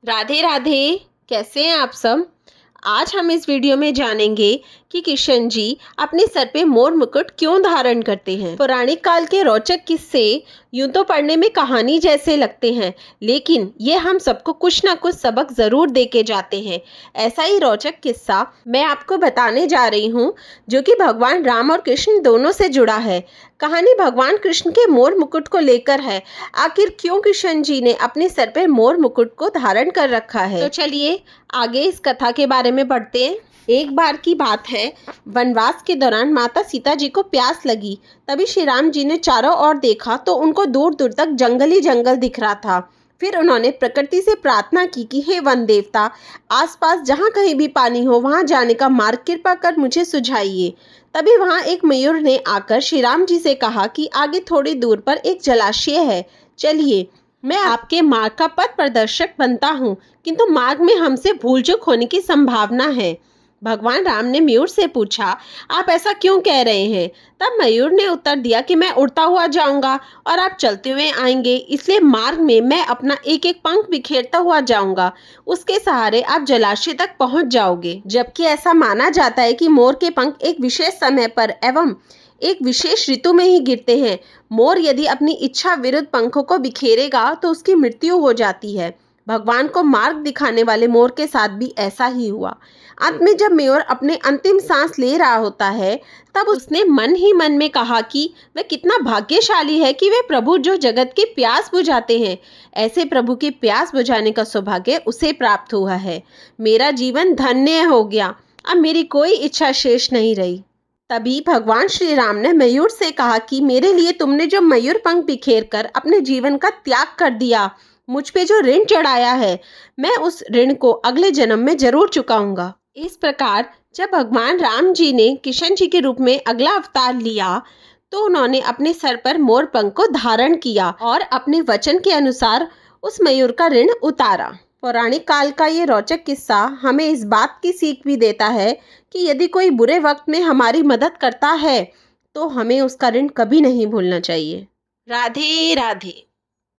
राधे राधे। कैसे हैं आप सब। आज हम इस वीडियो में जानेंगे कि किशन जी अपने सर पे मोर मुकुट क्यों धारण करते हैं। पौराणिक काल के रोचक किस्से यूं तो पढ़ने में कहानी जैसे लगते हैं, लेकिन ये हम सबको कुछ ना कुछ सबक जरूर दे के जाते हैं। ऐसा ही रोचक किस्सा मैं आपको बताने जा रही हूँ, जो कि भगवान राम और कृष्ण दोनों से जुड़ा है। कहानी भगवान कृष्ण के मोर मुकुट को लेकर है। आखिर क्यों किशन जी ने अपने सर पर मोर मुकुट को धारण कर रखा है, तो चलिए आगे इस कथा के बारे में पढ़ते हैं। एक बार की बात है, वनवास के दौरान माता सीता जी को प्यास लगी। तभी श्री राम जी ने चारों ओर देखा तो उनको दूर दूर तक जंगल ही जंगल दिख रहा था। फिर उन्होंने प्रकृति से प्रार्थना की कि हे वन देवता, आसपास जहाँ कहीं भी पानी हो वहाँ जाने का मार्ग कृपा कर मुझे सुझाइए। तभी वहाँ एक मयूर ने आकर श्री राम जी से कहा कि आगे थोड़ी दूर पर एक जलाशय है, चलिए मैं आपके मार्ग का पथ प्रदर्शक बनता हूँ, किंतु मार्ग में हमसे भूल चूक होने की संभावना है। भगवान राम ने मयूर से पूछा, आप ऐसा क्यों कह रहे हैं। तब मयूर ने उत्तर दिया कि मैं उड़ता हुआ जाऊंगा और आप चलते हुए आएंगे, इसलिए मार्ग में मैं अपना एक एक पंख बिखेरता हुआ जाऊंगा। उसके सहारे आप जलाशय तक पहुंच जाओगे। जबकि ऐसा माना जाता है कि मोर के पंख एक विशेष समय पर एवं एक विशेष ऋतु में ही गिरते हैं। मोर यदि अपनी इच्छा विरुद्ध पंखों को बिखेरेगा तो उसकी मृत्यु हो जाती है। भगवान को मार्ग दिखाने वाले मोर के साथ भी ऐसा ही हुआ। अंत में जब मयूर अपने अंतिम सांस ले रहा होता है, तब उसने मन ही मन में कहा कि वह कितना भाग्यशाली है कि वे प्रभु जो जगत की प्यास बुझाते हैं। ऐसे प्रभु की प्यास बुझाने का सौभाग्य उसे प्राप्त हुआ है। मेरा जीवन धन्य हो गया, अब मेरी कोई इच्छा शेष नहीं रही। तभी भगवान श्री राम ने मयूर से कहा कि मेरे लिए तुमने जो मयूर पंख बिखेर कर अपने जीवन का त्याग कर दिया, मुझ पे जो ऋण चढ़ाया है, मैं उस ऋण को अगले जन्म में जरूर चुकाऊंगा। इस प्रकार जब भगवान राम जी ने किशन जी के रूप में अगला अवतार लिया, तो उन्होंने अपने सर पर मोर पंख को धारण किया और अपने वचन के अनुसार उस मयूर का ऋण उतारा। पौराणिक काल का ये रोचक किस्सा हमें इस बात की सीख भी देता है कि यदि कोई बुरे वक्त में हमारी मदद करता है, तो हमें उसका ऋण कभी नहीं भूलना चाहिए। राधे राधे।